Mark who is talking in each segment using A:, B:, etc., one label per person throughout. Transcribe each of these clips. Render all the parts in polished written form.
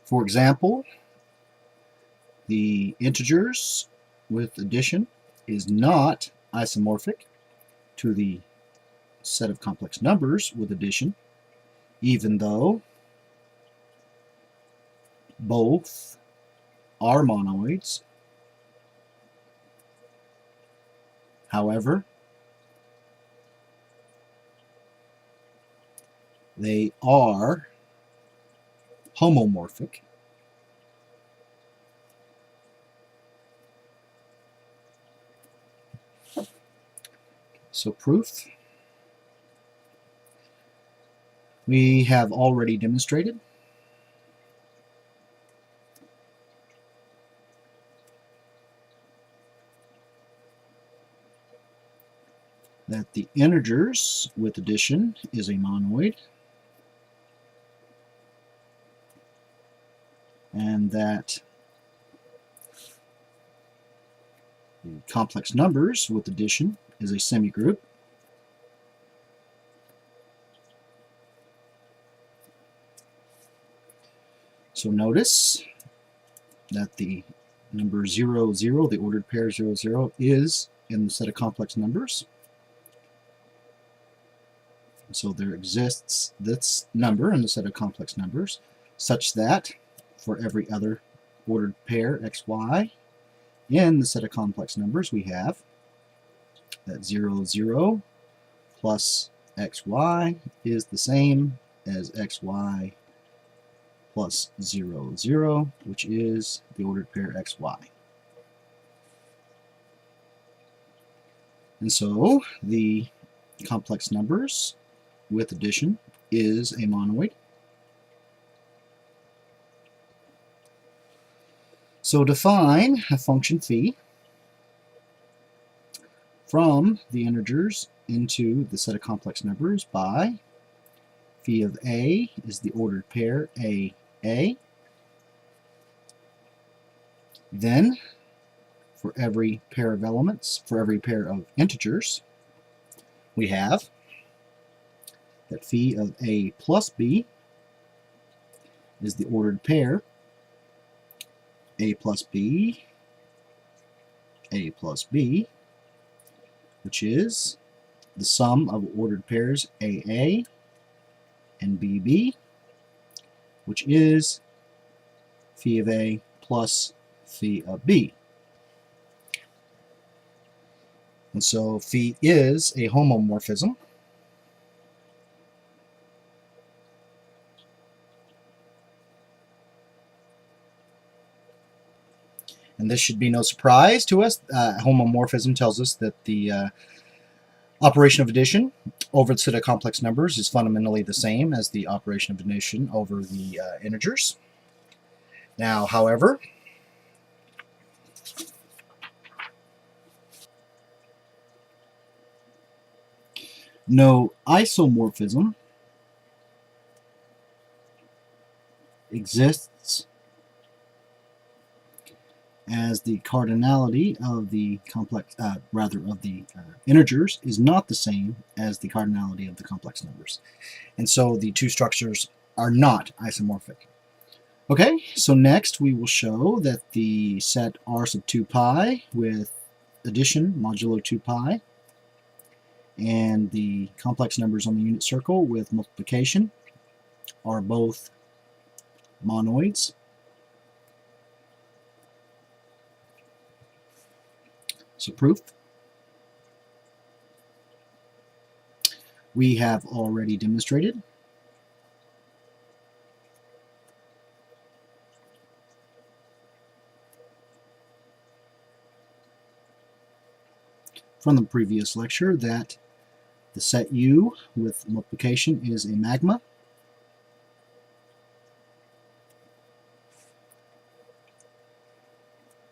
A: For example, the integers with addition is not isomorphic to the set of complex numbers with addition, even though both are monoids. However, they are homomorphic. So proof. We have already demonstrated that the integers with addition is a monoid, and that the complex numbers with addition is a semigroup. So notice that the number 0, 0, the ordered pair 0, 0, is in the set of complex numbers. So there exists this number in the set of complex numbers such that for every other ordered pair xy in the set of complex numbers we have that 0, 0 plus xy is the same as xy plus 0, 0, which is the ordered pair xy. And so the complex numbers with addition is a monoid. So define a function phi from the integers into the set of complex numbers by phi of a is the ordered pair a. Then for every pair of elements, for every pair of integers, we have that phi of a plus b is the ordered pair a plus b, which is the sum of ordered pairs AA and BB, which is phi of A plus phi of B. And so phi is a homomorphism. And this should be no surprise to us. Homomorphism tells us that the operation of addition over the set of complex numbers is fundamentally the same as the operation of addition over the integers. Now, however, no isomorphism exists as the cardinality of the complex, integers is not the same as the cardinality of the complex numbers. And so the two structures are not isomorphic. Okay, so next we will show that the set R sub 2 pi with addition modulo 2 pi and the complex numbers on the unit circle with multiplication are both monoids. So proof. We have already demonstrated from the previous lecture that the set U with multiplication is a magma.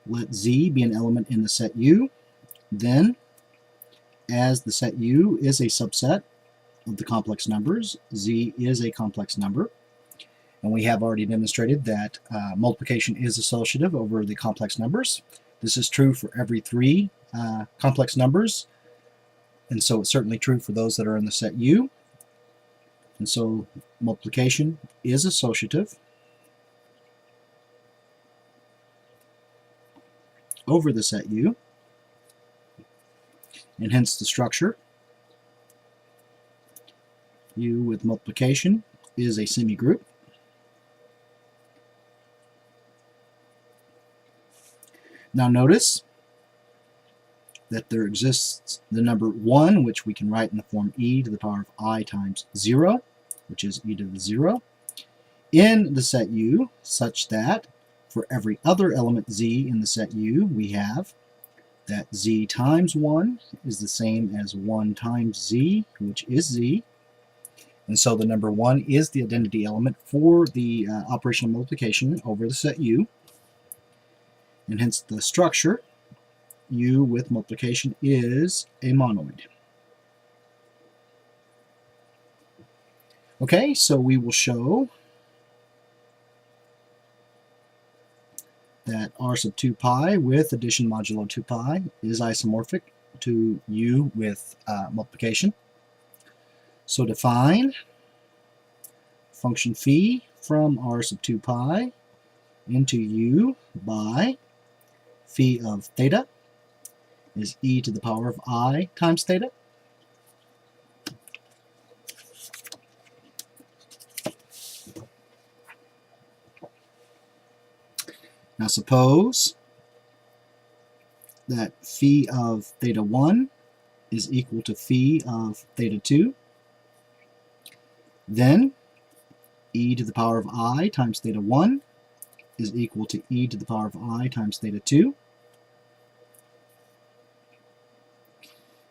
A: Let Z be an element in the set U. Then, as the set U is a subset of the complex numbers, Z is a complex number. And we have already demonstrated that multiplication is associative over the complex numbers. This is true for every three complex numbers, and so it's certainly true for those that are in the set U. And so multiplication is associative. over the set U, and hence the structure. U with multiplication is a semigroup. Now notice that there exists the number 1, which we can write in the form e to the power of I times 0, which is e to the 0, in the set U, such that for every other element z in the set U, we have that z times 1 is the same as 1 times z, which is z. And so the number 1 is the identity element for the operational multiplication over the set U. And hence the structure, U with multiplication, is a monoid. Okay, so we will show that r sub 2 pi with addition modulo 2 pi is isomorphic to U with multiplication. So define function phi from r sub 2 pi into U by phi of theta is e to the power of I times theta. Now suppose that phi of theta 1 is equal to phi of theta 2. Then e to the power of I times theta 1 is equal to e to the power of I times theta 2.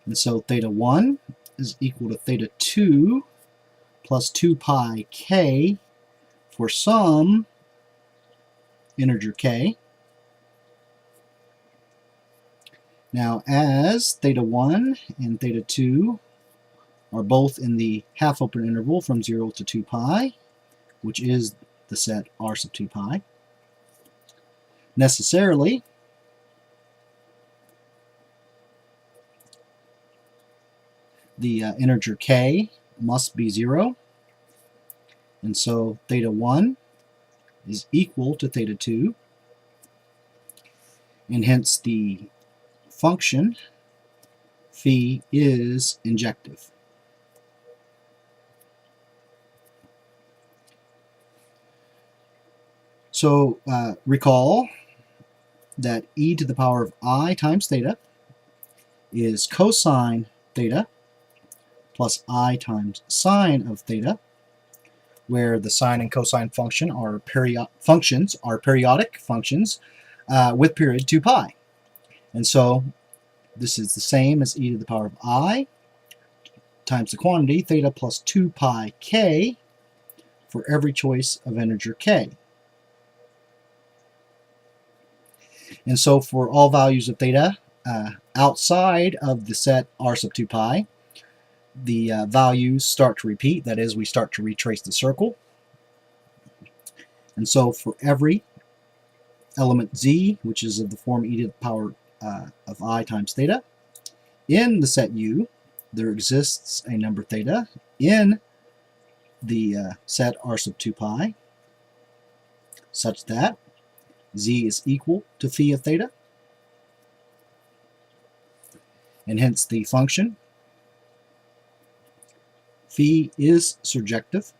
A: And so theta 1 is equal to theta 2 plus 2 pi k for some integer k. Now as theta 1 and theta 2 are both in the half open interval from 0 to 2 pi, which is the set r sub 2 pi, necessarily the integer k must be 0, and so theta 1 is equal to theta 2, and hence the function phi is injective. So recall that e to the power of I times theta is cosine theta plus I times sine of theta, where the sine and cosine function are periodic functions with period 2 pi. And so this is the same as e to the power of I times the quantity theta plus 2 pi k for every choice of integer k. And so for all values of theta outside of the set r sub 2 pi, the values start to repeat. That is, we start to retrace the circle. And so for every element z, which is of the form e to the power of I times theta, in the set U, there exists a number theta in the set r sub 2 pi such that z is equal to phi of theta, and hence the function phi is surjective.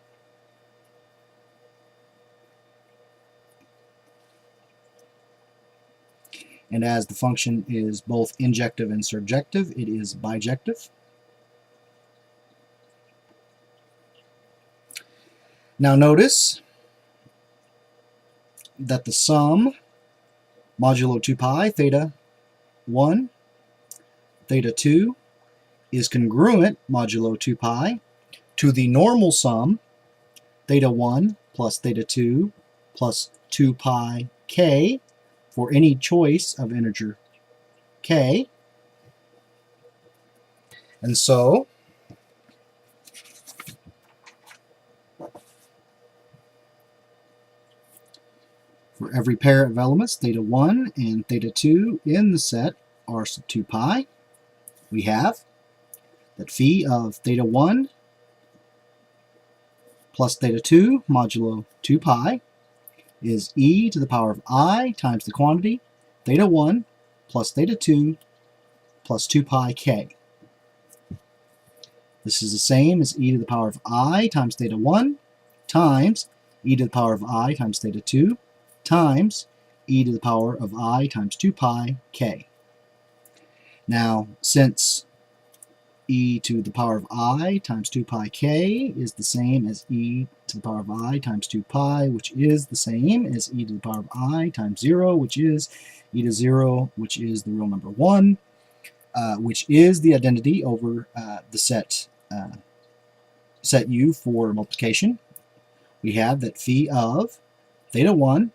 A: And as the function is both injective and surjective, it is bijective. Now notice that the sum modulo 2 pi theta 1 theta 2 is congruent modulo 2 pi to the normal sum theta 1 plus theta 2 plus 2 pi k for any choice of integer k. And so for every pair of elements theta 1 and theta 2 in the set r sub 2 pi, we have that phi of theta 1 plus theta 2 modulo 2 pi is e to the power of I times the quantity theta 1 plus theta 2 plus 2 pi k. This is the same as e to the power of I times theta 1 times e to the power of I times theta 2 times e to the power of I times 2 pi k. Now, since e to the power of I times 2 pi k is the same as e to the power of I times 2 pi, which is the same as e to the power of I times 0, which is e to 0, which is the real number 1, which is the identity over the set U for multiplication. We have that phi of theta 1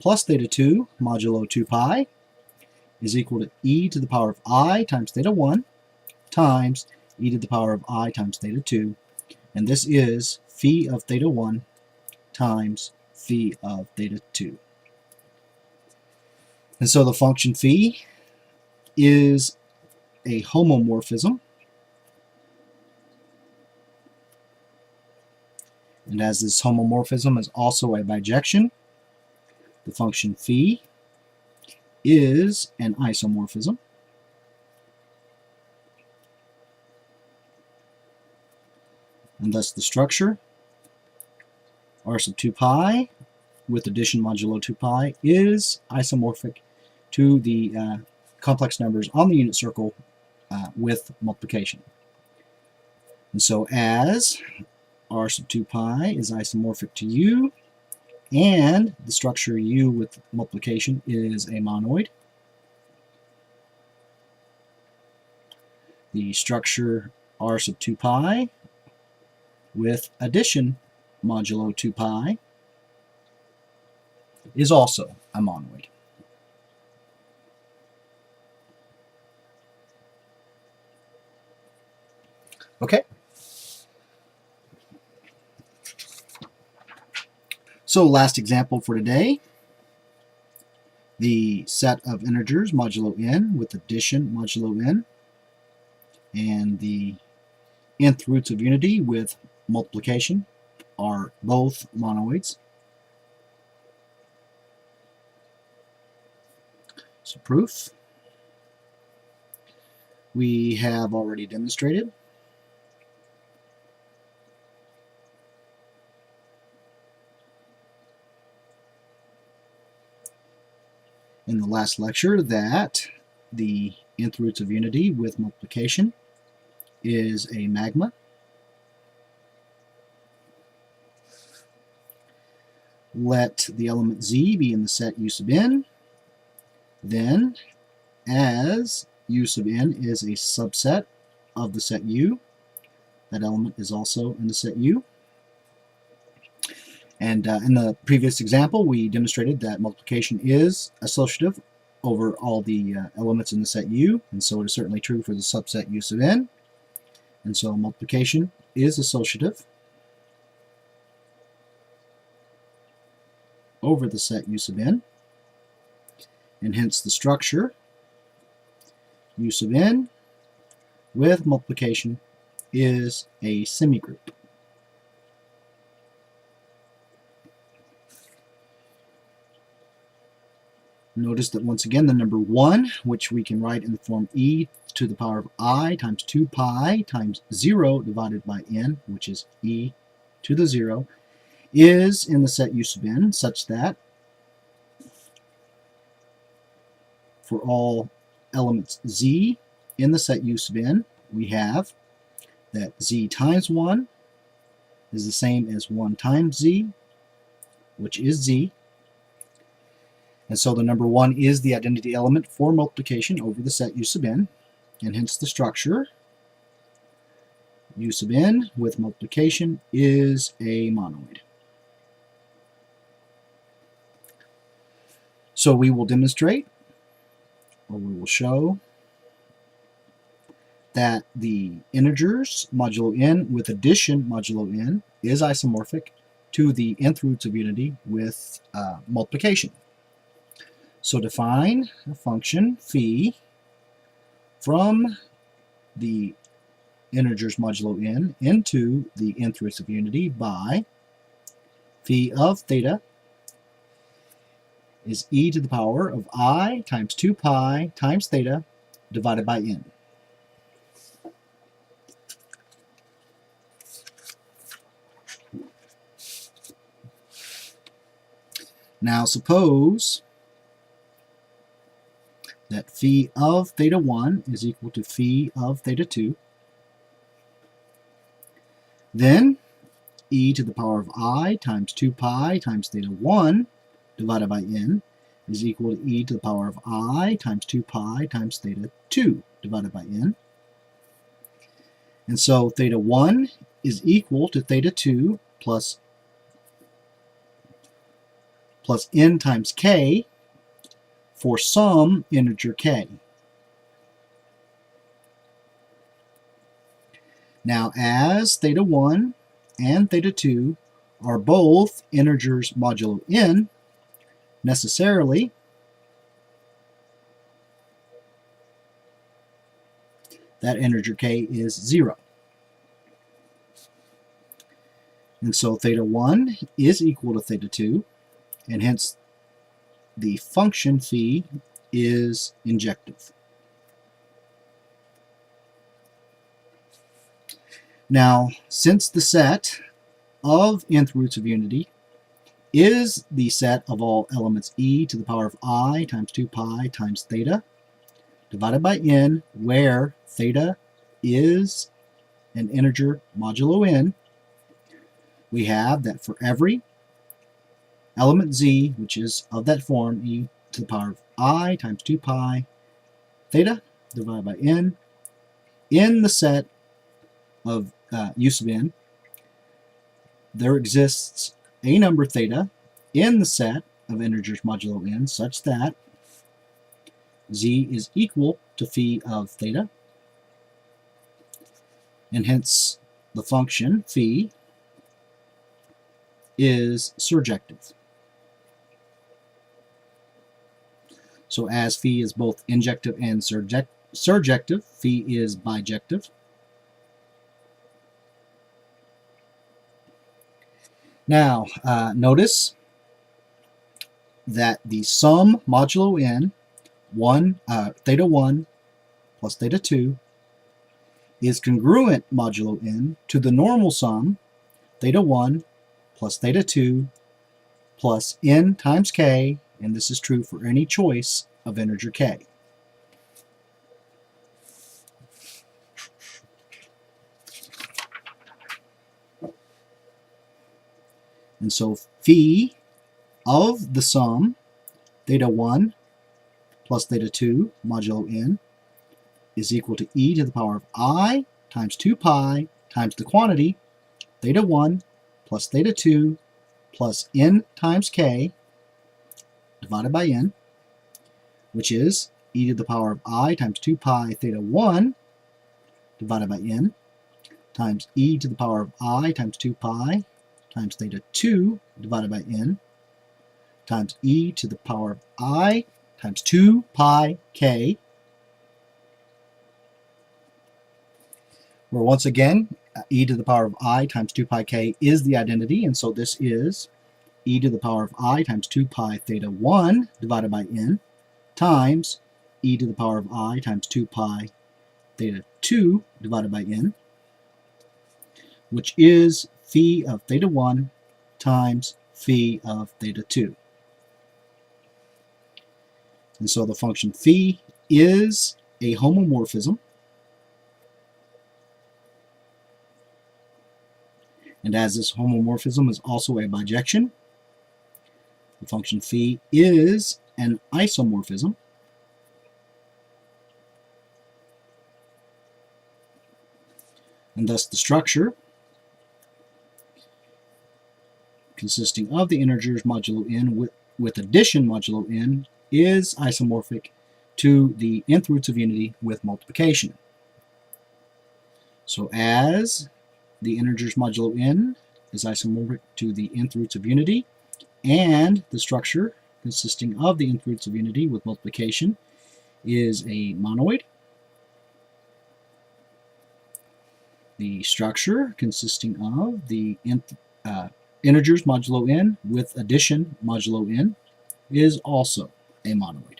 A: plus theta 2 modulo 2 pi is equal to e to the power of I times theta 1 times e to the power of I times theta 2, and this is phi of theta 1 times phi of theta 2. And so the function phi is a homomorphism, and as this homomorphism is also a bijection, the function phi is an isomorphism. And thus the structure, r sub 2 pi with addition modulo 2 pi, is isomorphic to the complex numbers on the unit circle with multiplication. And so as r sub 2 pi is isomorphic to u, and the structure u with multiplication is a monoid, the structure r sub 2 pi with addition modulo 2 pi is also a monoid. Okay. So last example for today, the set of integers modulo n with addition modulo n, and the nth roots of unity with multiplication are both monoids. So proof, we have already demonstrated in the last lecture that the nth roots of unity with multiplication is a magma. Let the element z be in the set u sub n. Then, as u sub n is a subset of the set u, that element is also in the set u. And in the previous example, we demonstrated that multiplication is associative over all the elements in the set u, and so it is certainly true for the subset u sub n. And so multiplication is associative over the set u sub n, and hence the structure u sub n with multiplication is a semigroup. Notice that once again the number 1, which we can write in the form e to the power of I times 2 pi times 0 divided by n, which is e to the 0, is in the set u sub n, such that for all elements z in the set u sub n, we have that z times 1 is the same as 1 times z, which is z. And so the number 1 is the identity element for multiplication over the set u sub n, and hence the structure u sub n with multiplication is a monoid. So we will demonstrate, or we will show, that the integers modulo n with addition modulo n is isomorphic to the nth roots of unity with multiplication. So define a function phi from the integers modulo n into the nth roots of unity by phi of theta is e to the power of I times 2 pi times theta divided by n. Now suppose that phi of theta 1 is equal to phi of theta 2. Then e to the power of I times 2 pi times theta 1 divided by n is equal to e to the power of I times 2 pi times theta 2 divided by n. And so theta 1 is equal to theta 2 plus n times k for some integer k. Now, as theta 1 and theta 2 are both integers modulo n, necessarily that integer k is 0. And so theta 1 is equal to theta 2, and hence the function phi is injective. Now, since the set of nth roots of unity is the set of all elements e to the power of I times 2 pi times theta divided by n, where theta is an integer modulo n, we have that for every element z, which is of that form, e to the power of I times 2 pi theta divided by n, in the set of u sub n, there exists a number theta in the set of integers modulo n such that z is equal to phi of theta, and hence the function phi is surjective. So as phi is both injective and surjective, phi is bijective. Now, notice that the sum modulo n, theta 1 plus theta 2, is congruent modulo n to the normal sum, theta 1 plus theta 2 plus n times k, and this is true for any choice of integer k. And so phi of the sum theta 1 plus theta 2 modulo n is equal to e to the power of I times 2 pi times the quantity theta 1 plus theta 2 plus n times k divided by n, which is e to the power of I times 2 pi theta 1 divided by n times e to the power of I times 2 pi times theta 2 divided by n times e to the power of I times 2 pi k, where once again e to the power of I times 2 pi k is the identity, and so this is e to the power of I times 2 pi theta 1 divided by n times e to the power of I times 2 pi theta 2 divided by n, which is phi of theta 1 times phi of theta 2. And so the function phi is a homomorphism, and as this homomorphism is also a bijection, the function phi is an isomorphism. And thus the structure, consisting of the integers modulo n with addition modulo n, is isomorphic to the nth roots of unity with multiplication. So as the integers modulo n is isomorphic to the nth roots of unity, and the structure consisting of the nth roots of unity with multiplication is a monoid, the structure consisting of the integers modulo n with addition modulo n is also a monoid.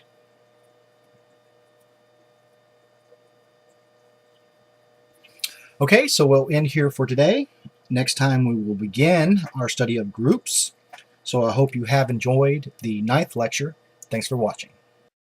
A: Okay, so we'll end here for today. Next time we will begin our study of groups. So I hope you have enjoyed the 9th lecture. Thanks for watching.